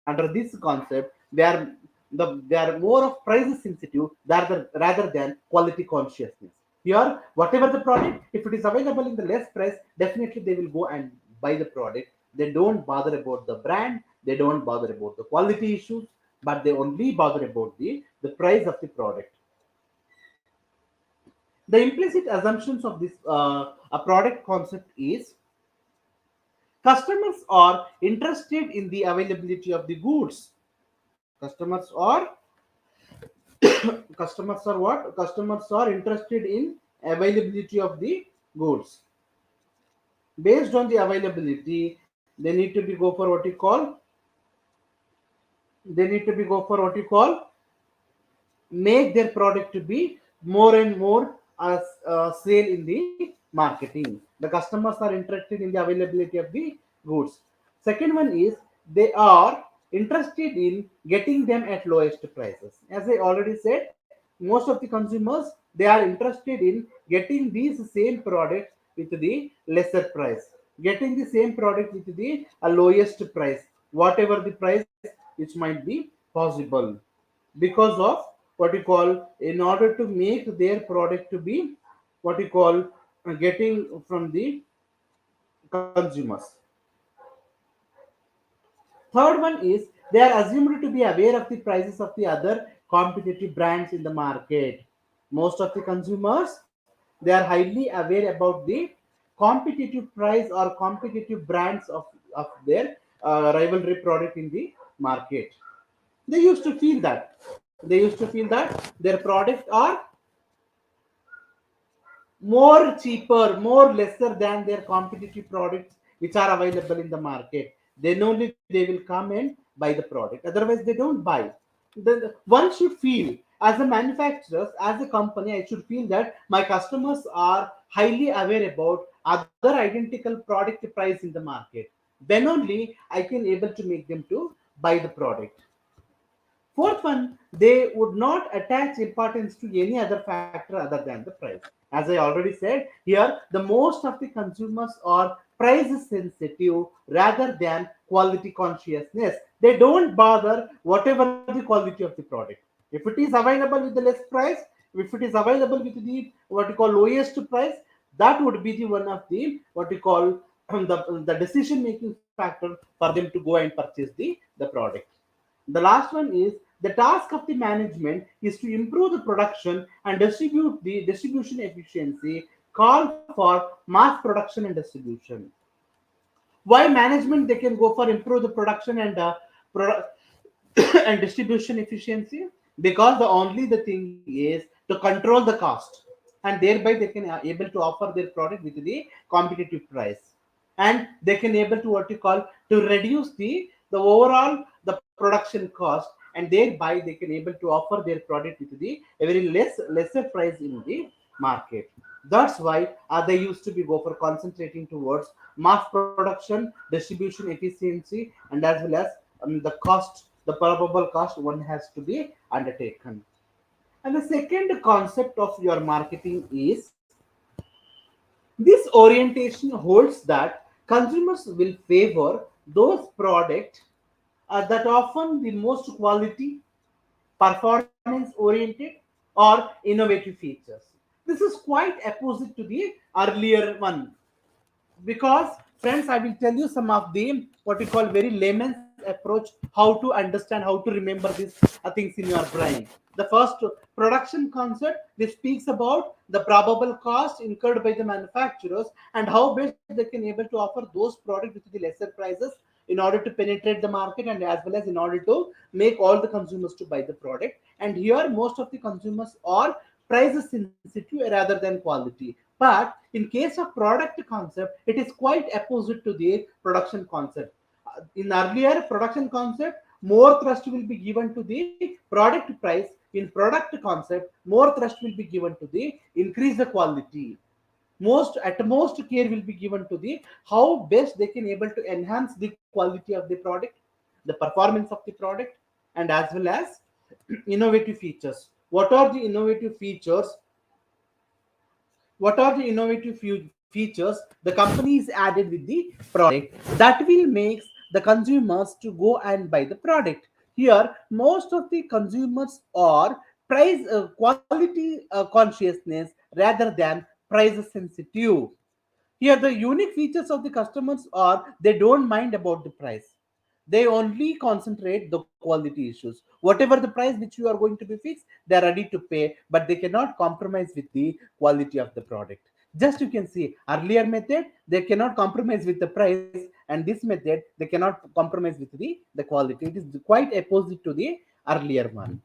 under this concept, they are more of price sensitive rather than quality consciousness. You need to understand this. Here, whatever the product, if it is available in the less price, definitely they will go and buy the product. They don't bother about the brand, they don't bother about the quality issues, but they only bother about the price of the product. The implicit assumptions of this a product concept is customers are interested in the availability of the goods. Customers are what? Customers are interested in availability of the goods. Based on the availability, they need to be go for what you call they need to be go for what you call make their product to be more and more as sale in the marketing. The customers are interested in the availability of the goods. Second one is they are interested in getting them at lowest prices. As I already said, most of the consumers they are interested in getting these same products with the lesser price, getting the same product with the lowest price, whatever the price which might be possible, because of what you call in order to make their product to be what you call getting from the consumers. Third one is they are assumed to be aware of the prices of the other competitive brands in the market. Most of the consumers they are highly aware about the competitive price or competitive brands of their rivalry product in the market. They used to feel that their products are more cheaper, more lesser than their competitive products which are available in the market. Then only they will come and buy the product. Otherwise, they don't buy. One should feel as a manufacturer, as a company, I should feel that my customers are highly aware about other identical product price in the market. Then only I can able to make them to buy the product. Fourth one, they would not attach importance to any other factor other than the price. As I already said, here the most of the consumers are price sensitive rather than quality consciousness. They don't bother whatever the quality of the product. If it is available with the less price, if it is available with the what you call lowest price, that would be the one of the what you call the decision making factor for them to go and purchase the product. The last one is the task of the management is to improve the production and distribute the distribution efficiency, call for mass production and distribution. Why management they can go for improve the production and and distribution efficiency? Because the only the thing is to control the cost, and thereby they can able to offer their product with the competitive price, and they can able to what you call to reduce the overall the production cost, and thereby they can able to offer their product with the a very lesser price in the market. That's why they used to be go for concentrating towards mass production, distribution efficiency, and as well as the cost, the probable cost one has to be undertaken. And the second concept of your marketing is this orientation holds that consumers will favor those products that often the most quality, performance oriented, or innovative features. This is quite opposite to the earlier one, because friends, I will tell you some of the what you call very layman's approach how to understand, how to remember these things in your brain. The first, production concept, this speaks about the probable cost incurred by the manufacturers and how best they can able to offer those products with the lesser prices in order to penetrate the market, and as well as in order to make all the consumers to buy the product. And here most of the consumers are price sensitive rather than quality. But in case of product concept, it is quite opposite to the production concept. In earlier production concept, more thrust will be given to the product price. In product concept, more thrust will be given to the increase the quality. Most at most care will be given to the how best they can able to enhance the quality of the product, the performance of the product, and as well as innovative features. What are the innovative features the company is added with the product that will make the consumers to go and buy the product? Here most of the consumers are price quality consciousness rather than price sensitive. Here, the unique features of the customers are they don't mind about the price. They only concentrate the quality issues. Whatever the price which you are going to be fixed, they are ready to pay, but they cannot compromise with the quality of the product. Just you can see earlier method, they cannot compromise with the price, and this method they cannot compromise with the quality. It is quite opposite to the earlier one.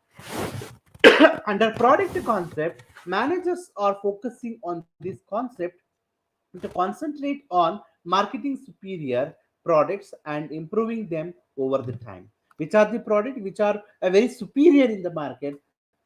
Under product concept, managers are focusing on this concept to concentrate on marketing superior products and improving them over the time. Which are the product which are very superior in the market?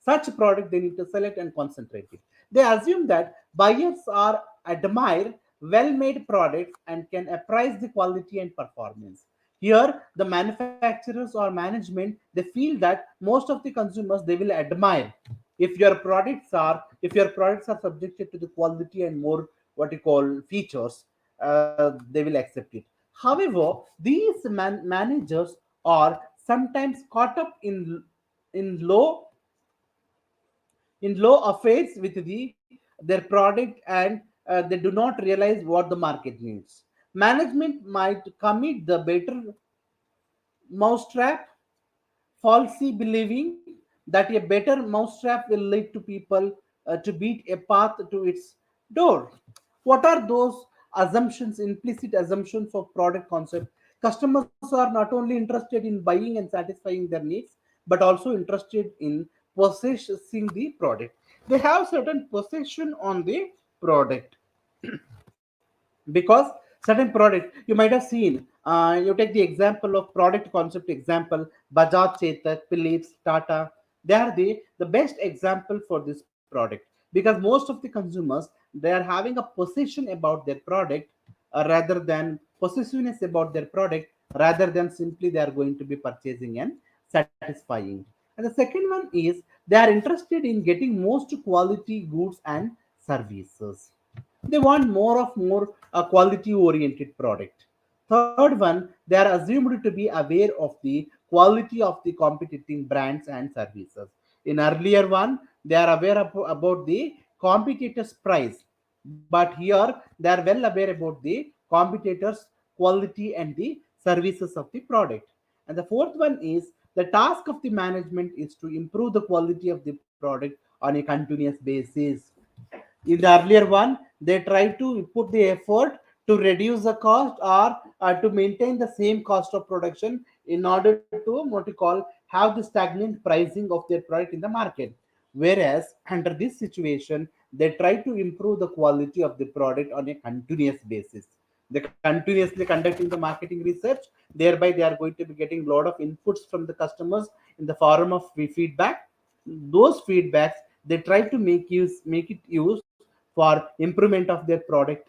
Such product they need to select and concentrate it. They assume that buyers are admire well-made products and can appraise the quality and performance. Here, the manufacturers or management they feel that most of the consumers they will admire if your products are subjected to the quality and more what you call features, they will accept it. However, these managers are sometimes caught up in low affairs with their product, and they do not realize what the market needs. Management might commit the better mousetrap, falsely believing that a better mousetrap will lead to people to beat a path to its door. What are those assumptions, implicit assumptions of product concept? Customers are not only interested in buying and satisfying their needs, but also interested in possessing the product. They have certain possession on the product because certain product you might have seen, you take the example of product concept example, Bajaj, Chetak, Philips, Tata. They are the best example for this product, because most of the consumers they are having a possession about their product, rather than possessiveness about their product, rather than simply they are going to be purchasing and satisfying. And the second one is they are interested in getting most quality goods and services. They want more of more quality oriented product. Third one, they are assumed to be aware of the quality of the competing brands and services. In earlier one, they are aware about the competitors price, but here they are well aware about the competitors quality and the services of the product. And the fourth one is the task of the management is to improve the quality of the product on a continuous basis. In the earlier one, they try to put the effort to reduce the cost, or to maintain the same cost of production in order to what you call have the stagnant pricing of their product in the market. Whereas under this situation, they try to improve the quality of the product on a continuous basis. They continuously conducting the marketing research, thereby they are going to be getting a lot of inputs from the customers in the form of feedback. Those feedbacks they try to make it use for improvement of their product,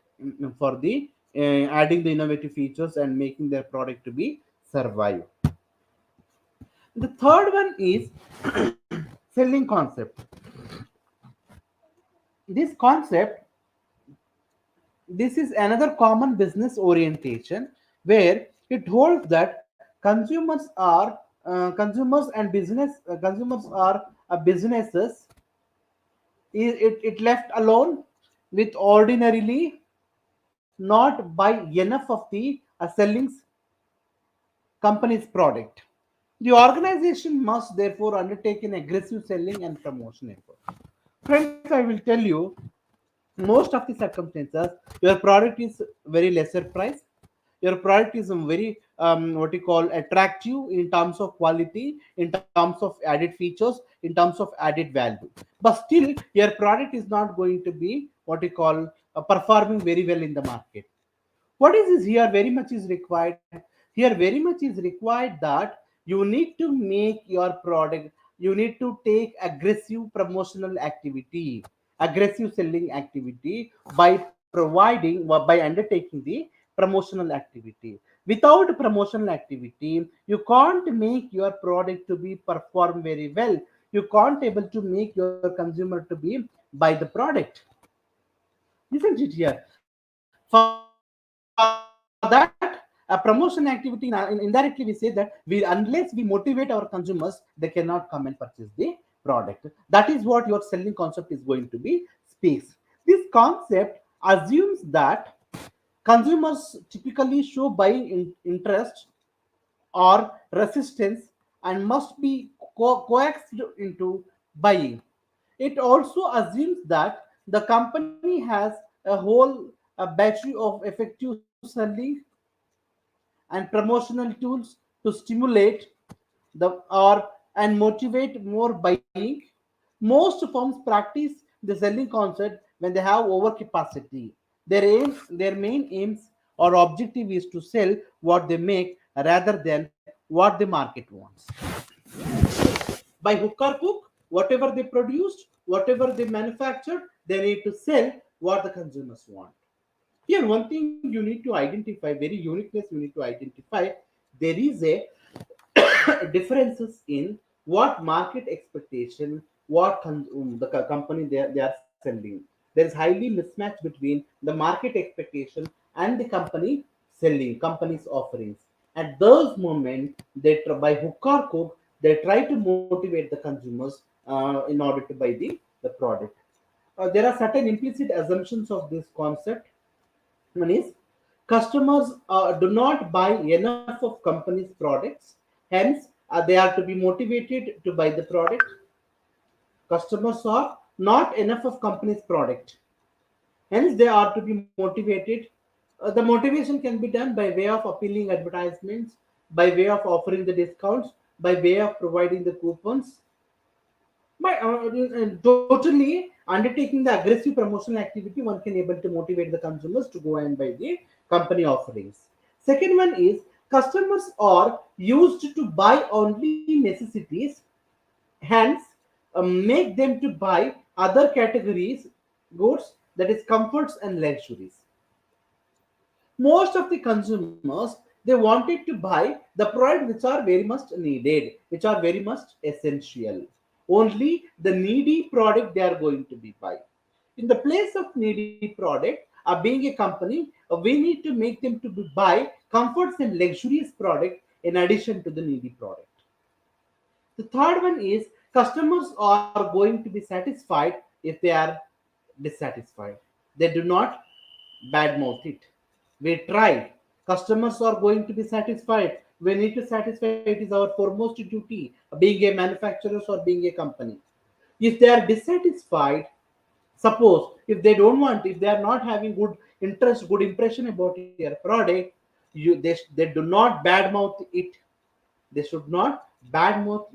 for the adding the innovative features and making their product to be survive. The third one is selling concept. This concept, this is another common business orientation where it holds that consumers are businesses. It left alone with ordinarily not buy enough of the selling company's product. The organization must therefore undertake an aggressive selling and promotion effort. Friends, I will tell you, most of the circumstances, your product is very lesser price. Your product is very what you call attractive in terms of quality, in terms of added features, in terms of added value. But still, your product is not going to be what you call performing very well in the market. What is this here very much is required? Here very much is required that you need to make your product, you need to take aggressive promotional activity, aggressive selling activity by providing by undertaking the promotional activity. Without promotional activity, you can't make your product to be perform very well. You can't able to make your consumer to be buy the product, isn't it here? For that, a promotion activity, indirectly we say that unless we motivate our consumers, they cannot come and purchase the product. That is what your selling concept is going to be specified. speaks. This concept assumes that consumers typically show buying interest or resistance and must be coaxed into buying. It also assumes that the company has a battery of effective selling and promotional tools to stimulate the or and motivate more buying. Most firms practice the selling concept when they have overcapacity. Their main aims or objective is to sell what they make rather than what the market wants. By hook or crook, whatever they produced, whatever they manufactured, they need to sell what the consumers want. Here, one thing you need to identify, very uniqueness you need to identify, there is a differences in what market expectation, the company they are selling. There is highly mismatch between the market expectation and the company's offerings. At those moments, by hook or crook, they try to motivate the consumers in order to buy the product. There are certain implicit assumptions of this concept. One is customers do not buy enough of companies' products, hence they are to be motivated to buy the product. Customers are not enough of companies' product, hence they are to be motivated. The motivation can be done by way of appealing advertisements, by way of offering the discounts, by way of providing the coupons, by totally undertaking the aggressive promotional activity. One can able to motivate the consumers to go and buy the company offerings. Second one is customers are used to buy only necessities, hence make them to buy other categories goods, that is comforts and luxuries. Most of the consumers, they wanted to buy the product which are very much needed, which are very much essential. Only the needy product they are going to be buy. In the place of needy product, being a company, we need to make them to buy comforts and luxurious product in addition to the needy product. The third one is customers are going to be satisfied if they are dissatisfied. They do not badmouth it. We try. Customers are going to be satisfied. We need to satisfy. It is our foremost duty, being a manufacturer or being a company. If they are dissatisfied, suppose if they don't want, if they are not having good interest, good impression about your product, they do not badmouth it. They should not badmouth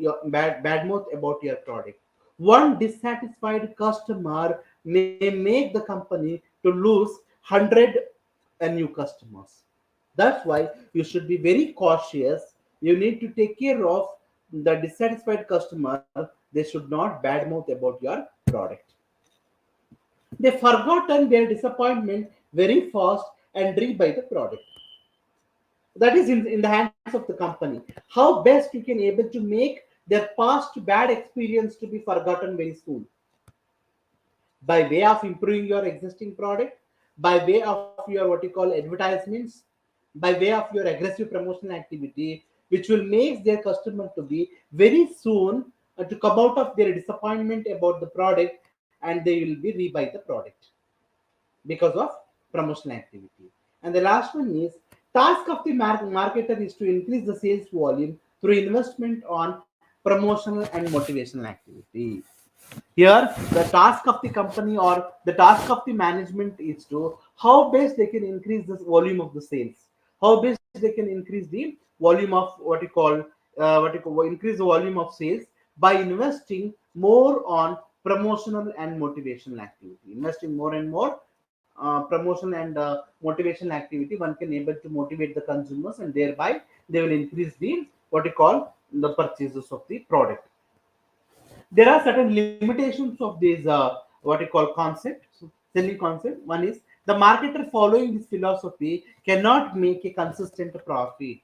about your product. One dissatisfied customer may make the company to lose 100 new customers. That's why you should be very cautious. You need to take care of the dissatisfied customer. They should not badmouth about your product. They forgotten their disappointment very fast and rebuy the product. That is in the hands of the company. How best you can able to make their past bad experience to be forgotten very soon, by way of improving your existing product, by way of your what you call advertisements, by way of your aggressive promotional activity, which will make their customer to be very soon to come out of their disappointment about the product, and they will be rebuy the product because of promotional activity. And the last one is task of the marketer is to increase the sales volume through investment on promotional and motivational activity. Here, the task of the company or the task of the management is to how best they can increase this volume of the sales, how best they can increase the volume of increase the volume of sales by investing more on promotional and motivational activity. Investing more and more promotional and motivational activity, one can able to motivate the consumers, and thereby they will increase the what you call the purchases of the product. There are certain limitations of these what you call concept, selling concept. One is the marketer following this philosophy cannot make a consistent profit.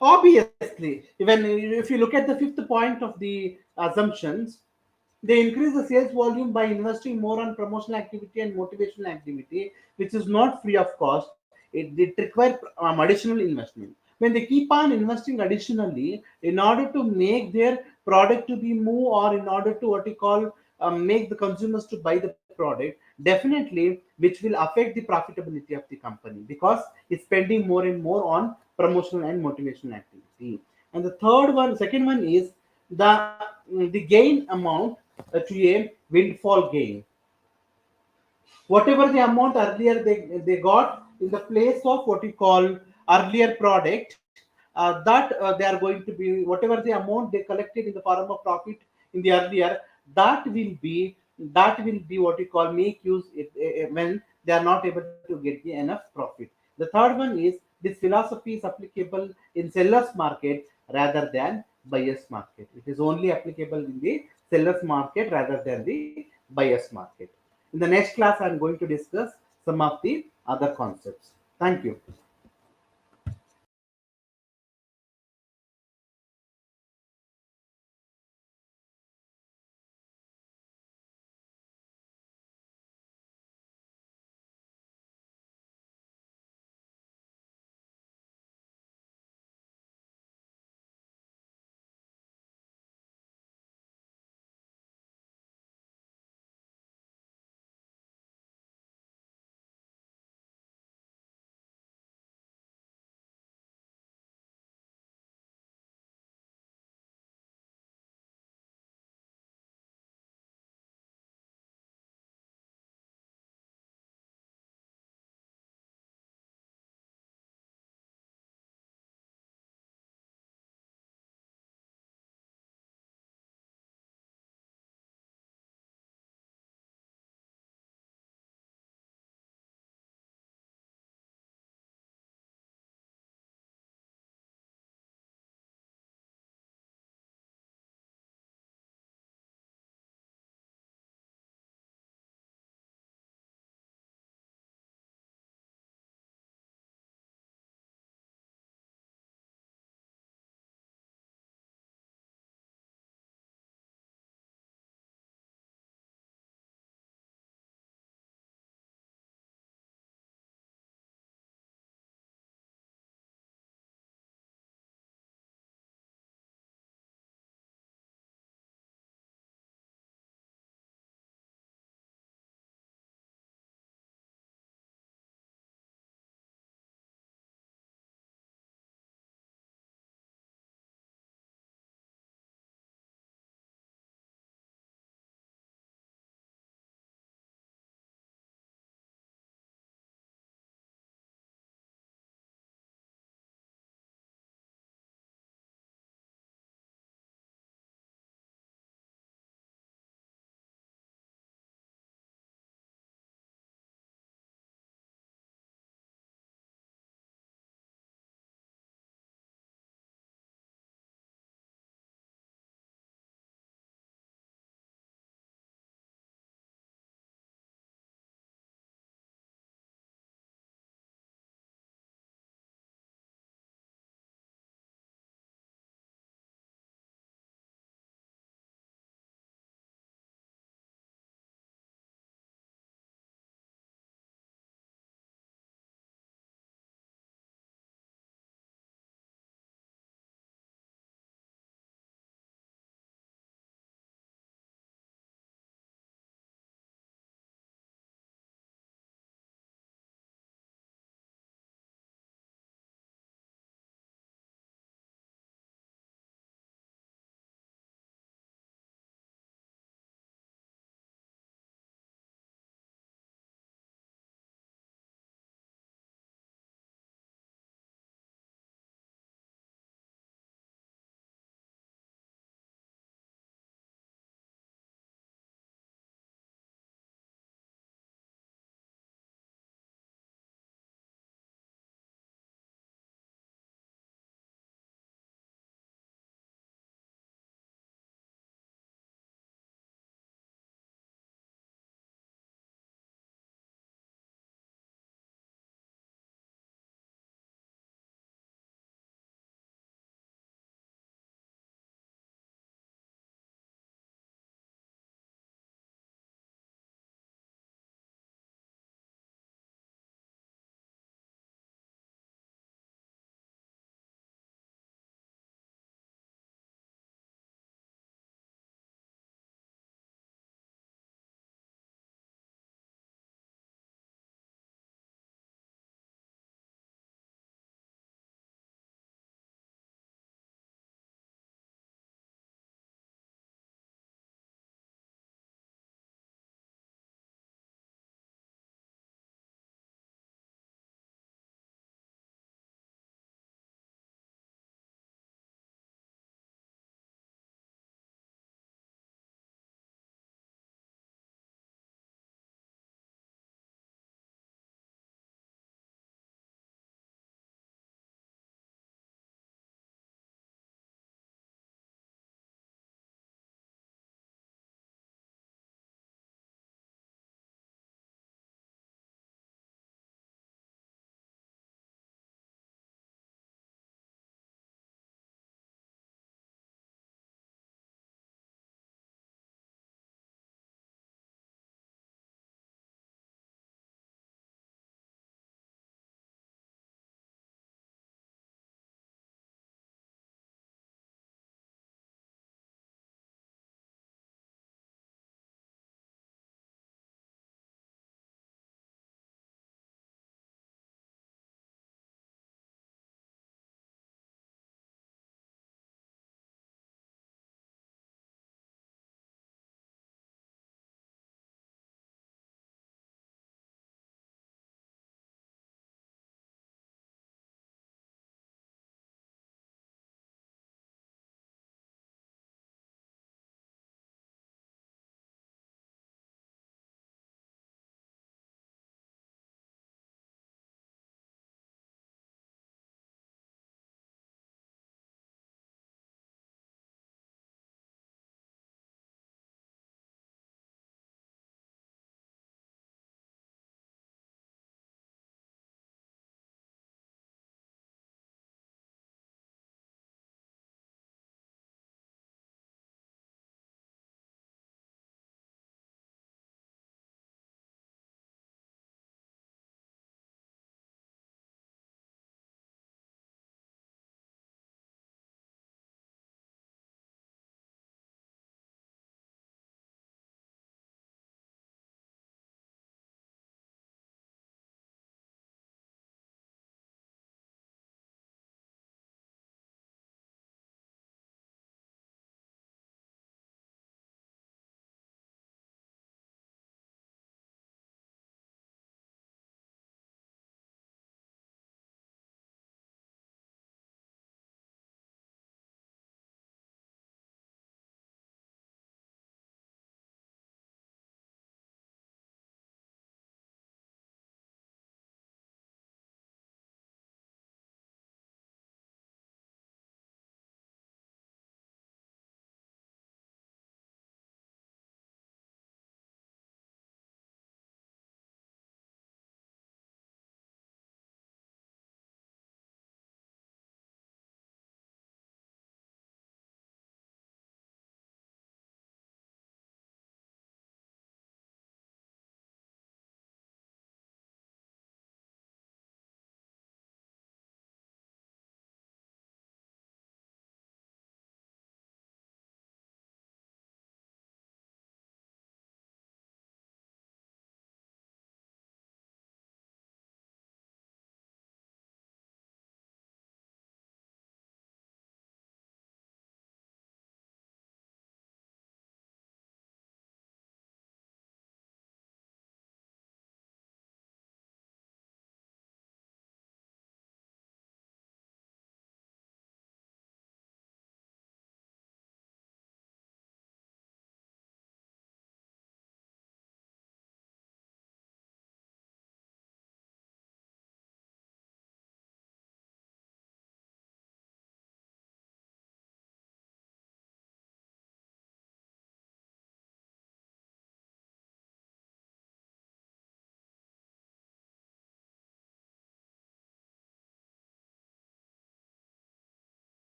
Obviously, even if you look at the fifth point of the assumptions, they increase the sales volume by investing more on promotional activity and motivational activity, which is not free of cost. It requires additional investment. When they keep on investing additionally in order to make their product to be move, or in order to what you call make the consumers to buy the product, definitely which will affect the profitability of the company, because it's spending more and more on promotional and motivational activity. And the second one is the gain amount to a windfall gain. Whatever the amount earlier they got in the place of what you call earlier product, that they are going to be, whatever the amount they collected in the form of profit in the earlier, that will be what you call make use when they are not able to get the enough profit. The third one is this philosophy is applicable in sellers market rather than buyers market. It is only applicable in the sellers market rather than the buyers market. In the next class, I'm going to discuss some of the other concepts. Thank you.